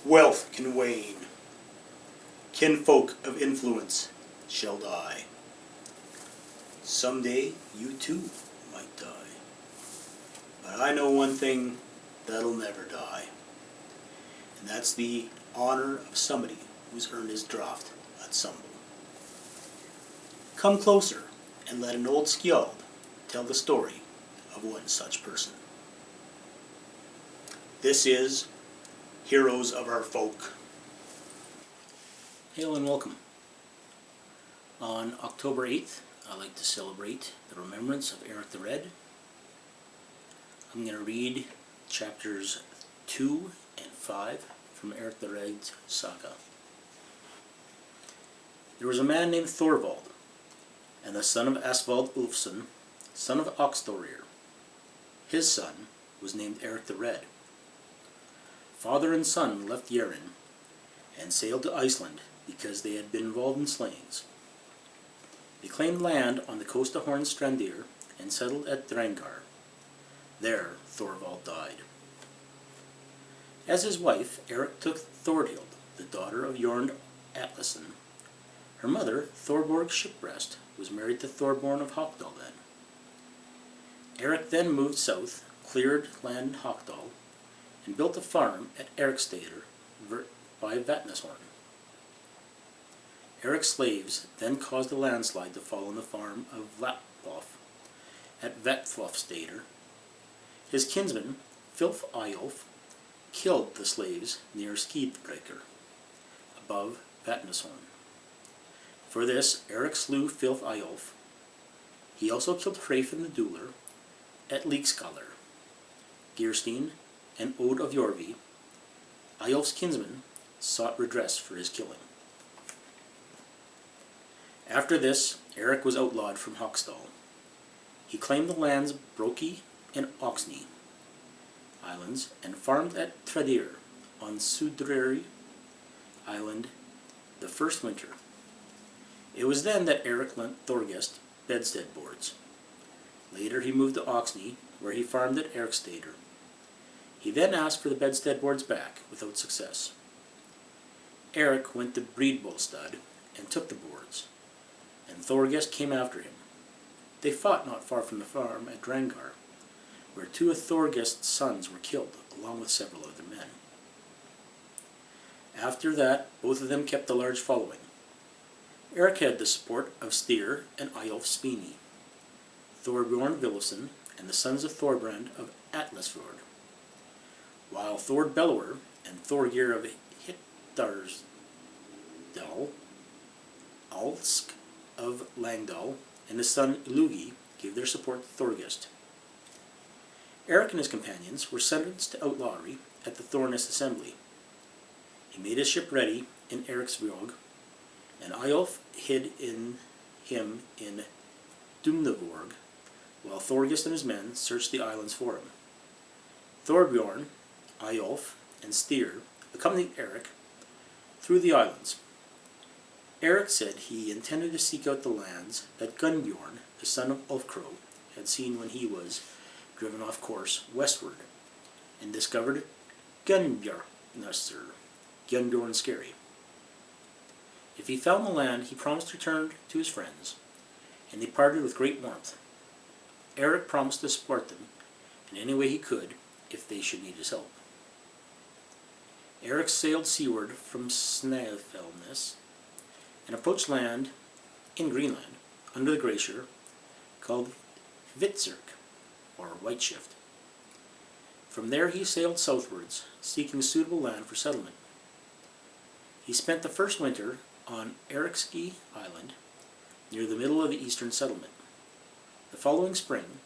Wealth can wane, kinfolk of influence shall die. Someday you too might die. But I know one thing that'll never die, and that's the honor of somebody who's earned his draft at Sumble. Come closer and let an old skjald tell the story of one such person. This is Heroes of Our Folk. Hail and welcome. On October 8th, I like to celebrate the remembrance of Eirik the Red. I'm going to read chapters 2 and 5 from Eirik the Red's saga. There was a man named Thorvald, and the son of Asvald Ulfsson, son of Oxdorir. His son was named Eirik the Red. Father and son left Jæren and sailed to Iceland because they had been involved in slayings. They claimed land on the coast of Hornstrandir and settled at Drangar. There Thorvald died. As his wife, Eirik took Thorhild, the daughter of Jorn Atlason. Her mother, Thorborg Shipbreast, was married to Thorborn of Hokdal then. Eirik then moved south, cleared land in Hokdal, and built a farm at Erikstadir by Vatnashorn. Eirik's slaves then caused a landslide to fall on the farm of Vatlof at Vatlofstadir. His kinsman, Filf Eyjolf, killed the slaves near Skidbreaker, above Vatnashorn. For this, Eirik slew Filf Eyjolf. He also killed Hrafn the Dueler at Líkskalar. Geirstein and Ode of Jorvi, Eyjolf's kinsman, sought redress for his killing. After this, Eirik was outlawed from Hoxdal. He claimed the lands Broki and Oxney islands and farmed at Tradir on Sudreyri Island the first winter. It was then that Eirik lent Thorgest bedstead boards. Later he moved to Oxney, where he farmed at Erikstadir. He then asked for the bedstead boards back, without success. Eirik went to Breedbolstad and took the boards, and Thorgest came after him. They fought not far from the farm at Drangar, where two of Thorgest's sons were killed, along with several other men. After that, both of them kept a large following. Eirik had the support of Styr and Eyjolf Spini, Thorbjorn Villuson, and the sons of Thorbrand of Atlasfjord, while Thord Bellower and Thorgir of Hittarsdal, Alsk of Langdal, and his son Illugi gave their support to Thorgest. Eirik and his companions were sentenced to outlawry at the Thorness Assembly. He made his ship ready in Eriksvjog, and Eyjolf hid him in Dumnavorg, while Thorgest and his men searched the islands for him. Thorbjorn, Eyjolf, and Styr accompanied Eirik through the islands. Eirik said he intended to seek out the lands that Gunnbjorn, the son of Ulfkro, had seen when he was driven off course westward, and discovered Gunnbjornasr, Gunnbjorn Scary. If he found the land, he promised to return to his friends, and they parted with great warmth. Eirik promised to support them in any way he could if they should need his help. Eirik sailed seaward from Snaefellness and approached land in Greenland under the glacier called Hvitserk, or White Shift. From there he sailed southwards, seeking suitable land for settlement. He spent the first winter on Eirikski Island, near the middle of the eastern settlement. The following spring,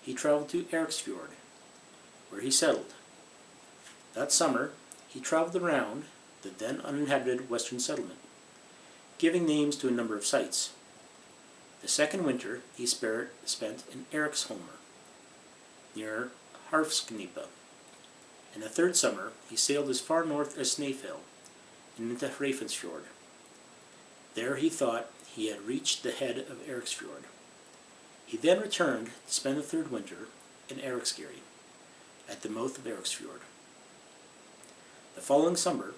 he traveled to Eriksfjord, where he settled. That summer, he traveled around the then uninhabited western settlement, giving names to a number of sites. The second winter he spent in Eriksholmer, near Harfsknipa, and the third summer he sailed as far north as Snaefell and into Hrafnsfjord. There he thought he had reached the head of Eriksfjord. He then returned to spend the third winter in Eriksgeri, at the mouth of Eriksfjord. The following summer,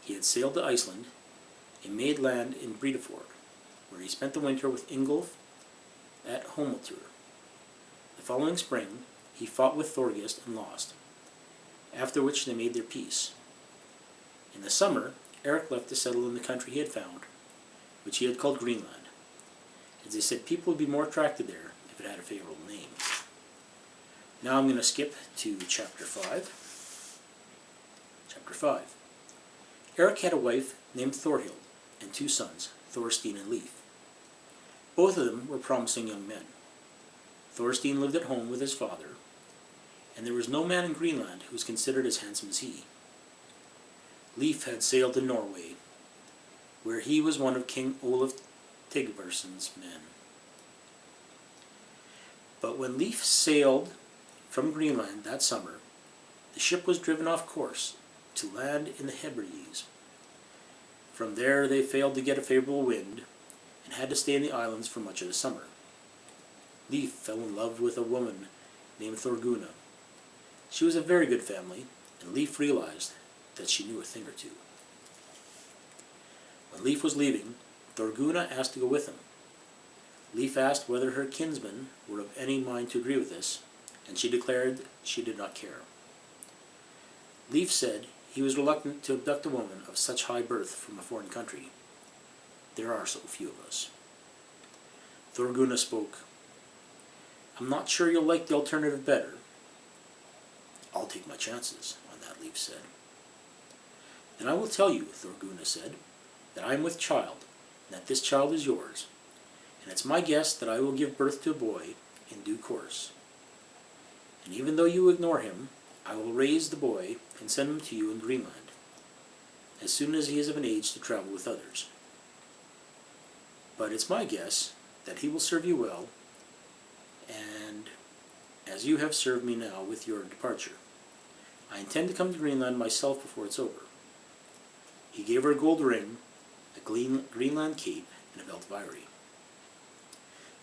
he had sailed to Iceland and made land in Breiðafjord, where he spent the winter with Ingolf at Homiltur. The following spring, he fought with Thorgest and lost, after which they made their peace. In the summer, Eirik left to settle in the country he had found, which he had called Greenland, as they said people would be more attracted there if it had a favorable name. Now I'm going to skip to Chapter 5. Chapter 5. Eirik had a wife named Thorhild and 2 sons, Thorstein and Leif. Both of them were promising young men. Thorstein lived at home with his father, and there was no man in Greenland who was considered as handsome as he. Leif had sailed to Norway, where he was one of King Olaf Tryggvason's men. But when Leif sailed from Greenland that summer, the ship was driven off course to land in the Hebrides. From there they failed to get a favorable wind and had to stay in the islands for much of the summer. Leif fell in love with a woman named Thorgunna. She was a very good family, and Leif realized that she knew a thing or two. When Leif was leaving, Thorgunna asked to go with him. Leif asked whether her kinsmen were of any mind to agree with this, and she declared she did not care. Leif said he was reluctant to abduct a woman of such high birth from a foreign country. There are so few of us. Thorgunna spoke. "I'm not sure you'll like the alternative better." "I'll take my chances," on that Leif said. "Then I will tell you," Thorgunna said, "that I am with child, and that this child is yours, and it's my guess that I will give birth to a boy in due course. And even though you ignore him, I will raise the boy and send him to you in Greenland, as soon as he is of an age to travel with others. But it's my guess that he will serve you well, and as you have served me now with your departure, I intend to come to Greenland myself before it's over." He gave her a gold ring, a Greenland cape, and a belt of ivory.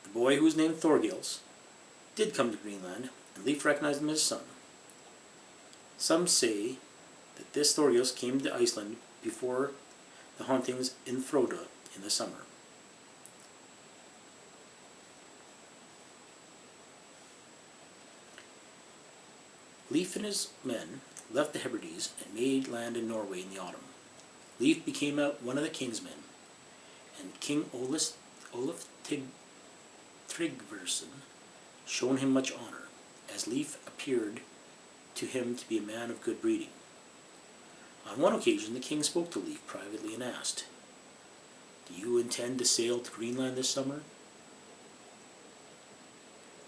The boy, who was named Thorgils, did come to Greenland, and Leif recognized him as his son. Some say that this Thorgils came to Iceland before the hauntings in Froda in the summer. Leif and his men left the Hebrides and made land in Norway in the autumn. Leif became one of the king's men, and King Olaf Tryggvason shown him much honor, as Leif appeared to him to be a man of good breeding. On one occasion the king spoke to Leif privately and asked, "Do you intend to sail to Greenland this summer?"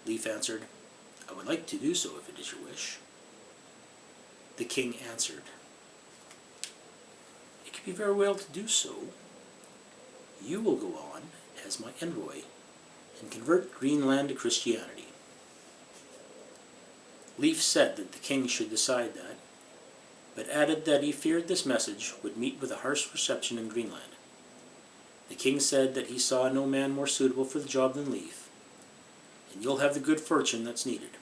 Leif answered, "I would like to do so if it is your wish." The king answered, "It could be very well to do so. You will go on as my envoy and convert Greenland to Christianity." Leif said that the king should decide that, but added that he feared this message would meet with a harsh reception in Greenland. The king said that he saw no man more suitable for the job than Leif, and you'll have the good fortune that's needed.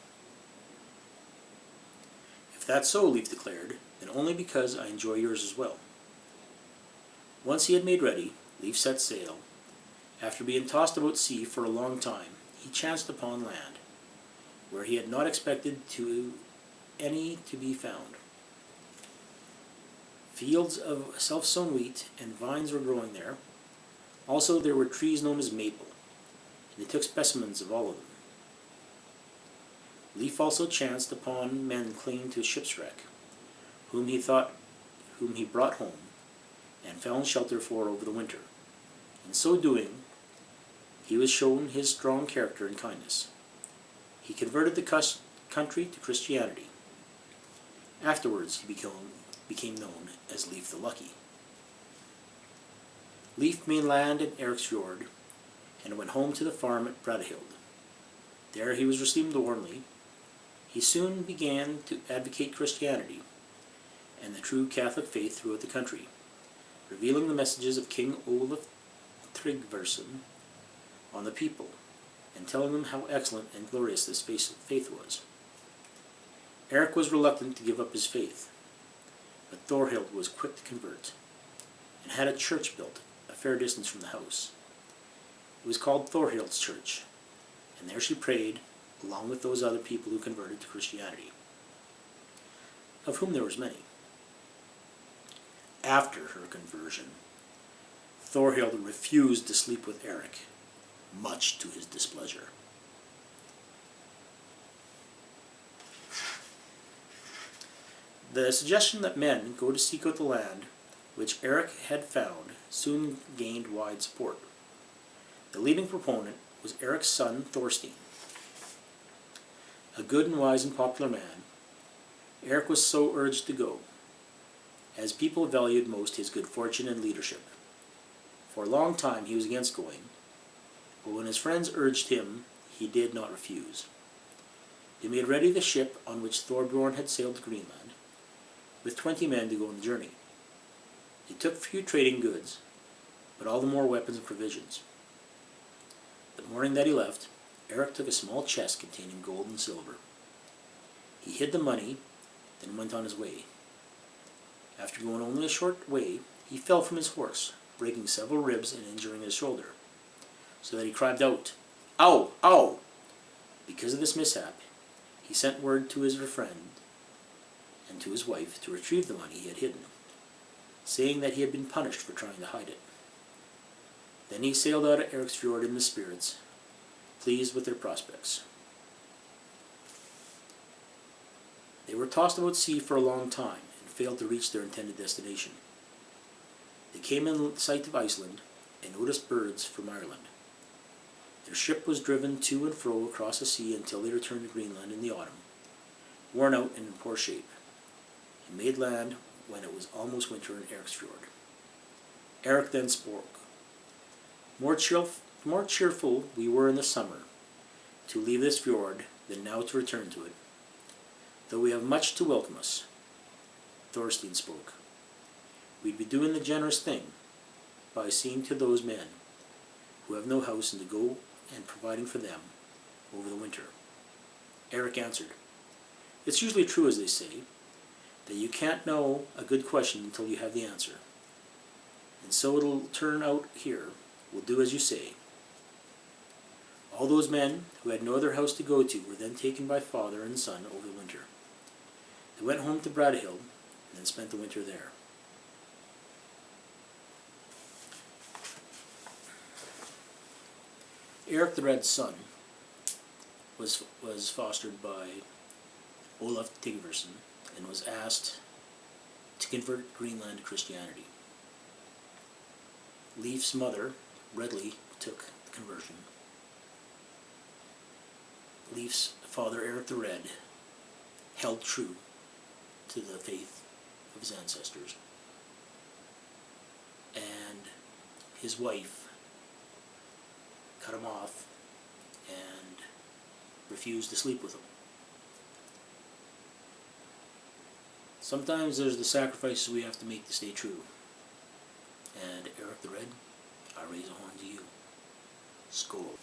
"If that's so," Leif declared, "then only because I enjoy yours as well." Once he had made ready, Leif set sail. After being tossed about sea for a long time, he chanced upon land, where he had not expected any to be found. Fields of self-sown wheat and vines were growing there. Also there were trees known as maple, and they took specimens of all of them. Leif also chanced upon men clinging to a ship's wreck, whom he brought home, and found shelter for over the winter. In so doing, he was shown his strong character and kindness. He converted the country to Christianity. Afterwards he became known as Leif the Lucky. Leif made land in Eriksfjord and went home to the farm at Breiðafjord. There he was received warmly. He soon began to advocate Christianity and the true Catholic faith throughout the country, revealing the messages of King Olaf Tryggvason on the people, and telling them how excellent and glorious this faith was. Eirik was reluctant to give up his faith, but Thorhild was quick to convert, and had a church built a fair distance from the house. It was called Thorhild's Church, and there she prayed along with those other people who converted to Christianity, of whom there was many. After her conversion, Thorhild refused to sleep with Eirik, much to his displeasure. The suggestion that men go to seek out the land which Eirik had found soon gained wide support. The leading proponent was Eirik's son Thorstein. A good and wise and popular man, Eirik was so urged to go, as people valued most his good fortune and leadership. For a long time he was against going, but when his friends urged him, he did not refuse. They made ready the ship on which Thorbjorn had sailed to Greenland, with 20 men to go on the journey. They took few trading goods, but all the more weapons and provisions. The morning that he left, Eirik took a small chest containing gold and silver. He hid the money, then went on his way. After going only a short way, he fell from his horse, breaking several ribs and injuring his shoulder, so that he cried out, "Ow! Ow!" Because of this mishap, he sent word to his friend and to his wife to retrieve the money he had hidden, saying that he had been punished for trying to hide it. Then he sailed out of Eirik's fjord in the spirits, pleased with their prospects. They were tossed about sea for a long time and failed to reach their intended destination. They came in sight of Iceland and noticed birds from Ireland. Their ship was driven to and fro across the sea until they returned to Greenland in the autumn, worn out and in poor shape, and made land when it was almost winter in Eirik's fjord. Eirik then spoke. More cheerful we were in the summer to leave this fjord than now to return to it, though we have much to welcome us. Thorstein spoke. We'd be doing the generous thing by seeing to those men who have no house and to go and providing for them over the winter. Eirik answered, "It's usually true, as they say, that you can't know a good question until you have the answer. And so it'll turn out here. We'll do as you say." All those men who had no other house to go to were then taken by father and son over the winter. They went home to Bradahild and then spent the winter there. Eirik the Red's son was fostered by Olaf Tigverson and was asked to convert Greenland to Christianity. Leif's mother readily took the conversion. Leif's father, Eirik the Red, held true to the faith of his ancestors, and his wife cut him off and refused to sleep with him. Sometimes there's the sacrifices we have to make to stay true. And Eirik the Red, I raise a horn to you. Skål.